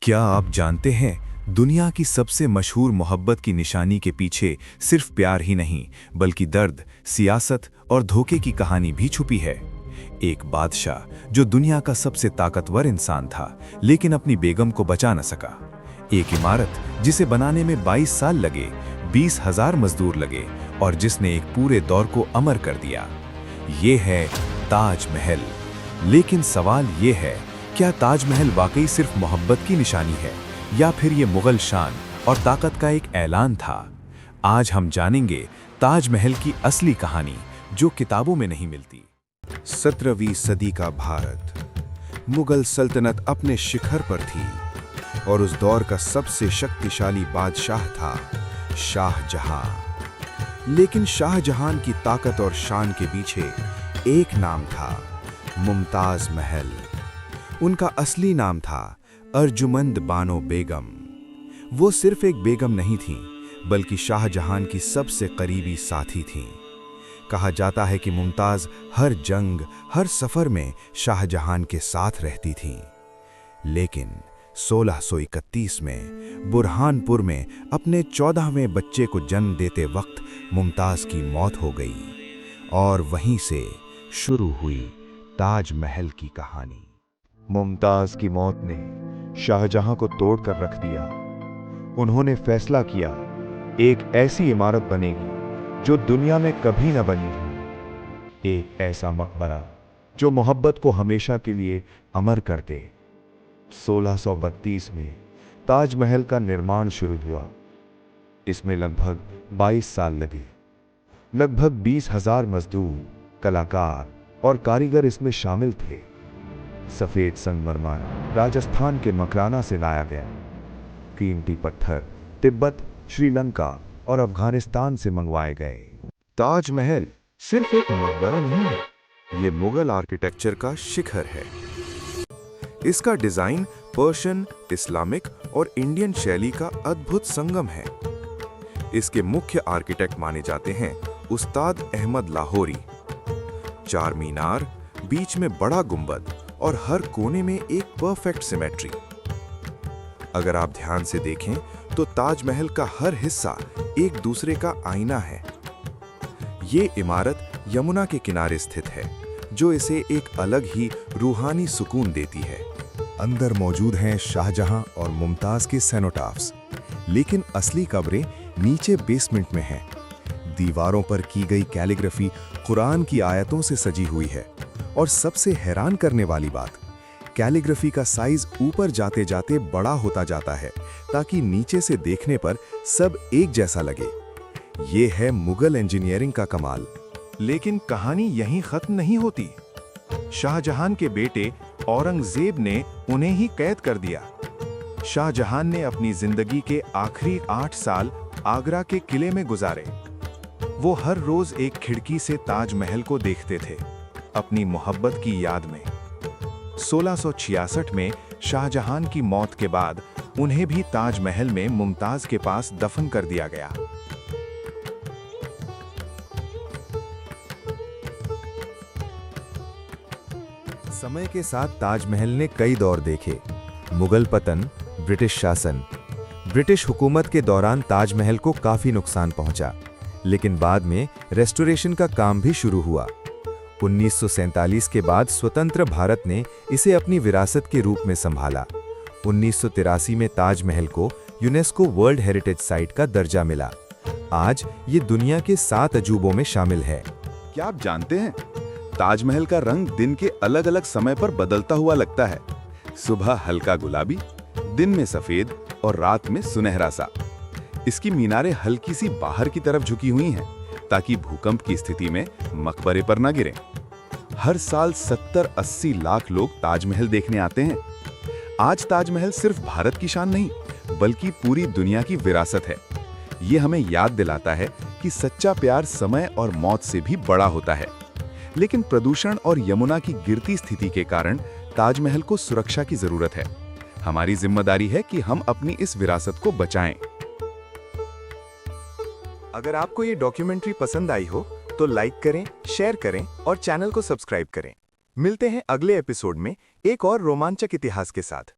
क्या आप जानते हैं, दुनिया की सबसे मशहूर मोहब्बत की निशानी के पीछे सिर्फ प्यार ही नहीं बल्कि दर्द, सियासत और धोखे की कहानी भी छुपी है। एक बादशाह जो दुनिया का सबसे ताकतवर इंसान था, लेकिन अपनी बेगम को बचा न सका। एक इमारत जिसे बनाने में 22 साल लगे, 20,000 मजदूर लगे और जिसने एक पूरे दौर को अमर कर दिया। ये है ताजमहल। लेकिन सवाल ये है, क्या ताजमहल वाकई सिर्फ मोहब्बत की निशानी है या फिर ये मुगल शान और ताकत का एक ऐलान था? आज हम जानेंगे ताजमहल की असली कहानी, जो किताबों में नहीं मिलती। 17वीं सदी का भारत। मुगल सल्तनत अपने शिखर पर थी और उस दौर का सबसे शक्तिशाली बादशाह था शाहजहां। लेकिन शाहजहां की ताकत और शान के पीछे एक नाम था, मुमताज महल। उनका असली नाम था अर्जुमंद बानो बेगम। वो सिर्फ एक बेगम नहीं थीं, बल्कि शाहजहां की सबसे करीबी साथी थीं। कहा जाता है कि मुमताज हर जंग, हर सफर में शाहजहां के साथ रहती थीं। लेकिन 1631 में बुरहानपुर में अपने 14वें बच्चे को जन्म देते वक्त मुमताज की मौत हो गई और वहीं से शुरू हुई ताजमहल की कहानी। मुमताज की मौत ने शाहजहां को तोड़कर रख दिया। उन्होंने फैसला किया, एक ऐसी इमारत बनेगी जो दुनिया में कभी न बनी हो, एक ऐसा मकबरा जो मोहब्बत को हमेशा के लिए अमर कर दे। 1632 में ताजमहल का निर्माण शुरू हुआ। इसमें लगभग 22 साल लगे। लगभग 20,000 मजदूर, कलाकार और कारीगर इसमें शामिल थे। सफेद संगमरमर राजस्थान के मकराना से लाया गया। कीमती पत्थर तिब्बत, श्रीलंका और अफगानिस्तान से मंगवाए गए। ताजमहल सिर्फ एक मकबरा नहीं है, ये मुगल आर्किटेक्चर का शिखर है। इसका डिजाइन पर्शियन, इस्लामिक और इंडियन शैली का अद्भुत संगम है। इसके मुख्य आर्किटेक्ट माने जाते हैं उस्ताद अहमद लाहौरी। 4 मीनार, बीच में बड़ा गुंबद और हर कोने में एक परफेक्ट सिमेट्री। अगर आप ध्यान से देखें तो ताजमहल का हर हिस्सा एक दूसरे का आईना है। ये इमारत यमुना के किनारे स्थित है, जो इसे एक अलग ही रूहानी सुकून देती है। अंदर मौजूद हैं शाहजहां और मुमताज के सेनोटाफ्स, लेकिन असली कब्रें नीचे बेसमेंट में हैं। दीवारों पर की गई कैलीग्राफी कुरान की आयतों से सजी हुई है और सबसे हैरान करने वाली बात, कैलीग्राफी का साइज ऊपर जाते जाते बड़ा होता जाता है ताकि नीचे से देखने पर सब एक जैसा लगे। ये है मुगल इंजीनियरिंग का कमाल। लेकिन कहानी यहीं खत्म नहीं होती। शाहजहां के बेटे औरंगजेब ने उन्हें ही कैद कर दिया। शाहजहां ने अपनी जिंदगी के आखिरी 8 साल आगरा के किले में गुजारे। वो हर रोज एक खिड़की से ताजमहल को देखते थे, अपनी मोहब्बत की याद में। 1666 में शाहजहां की मौत के बाद उन्हें भी ताजमहल में मुमताज के पास दफन कर दिया गया। समय के साथ ताजमहल ने कई दौर देखे। मुगल पतन, ब्रिटिश शासन। ब्रिटिश हुकूमत के दौरान ताजमहल को काफी नुकसान पहुंचा, लेकिन बाद में रेस्टोरेशन का काम भी शुरू हुआ। 1947 के बाद स्वतंत्र भारत ने इसे अपनी विरासत के रूप में संभाला। 1983 में ताजमहल को यूनेस्को वर्ल्ड हेरिटेज साइट का दर्जा मिला। आज ये दुनिया के 7 अजूबों में शामिल है। क्या आप जानते हैं, ताजमहल का रंग दिन के अलग-अलग समय पर बदलता हुआ लगता है। सुबह हल्का गुलाबी, दिन में सफेद और रात में सुनहरा सा। इसकी मीनारें हल्की सी बाहर की तरफ झुकी हुई हैं ताकि भूकंप की स्थिति में मकबरे पर न गिरें। हर साल 70-80 लाख लोग ताजमहल देखने आते हैं। आज ताजमहल सिर्फ भारत की शान नहीं, बल्कि पूरी दुनिया की विरासत है। ये हमें याद दिलाता है कि सच्चा प्यार समय और मौत से भी बड़ा होता है। लेकिन प्रदूषण और यमुना की गिरती स्थिति के कारण ताजमहल को सुरक्षा की जरूरत है। हमारी जिम्मेदारी है कि हम अपनी इस विरासत को बचाएं। अगर आपको ये डॉक्यूमेंट्री पसंद आई हो तो लाइक करें, शेयर करें और चैनल को सब्सक्राइब करें। मिलते हैं अगले एपिसोड में एक और रोमांचक इतिहास के साथ।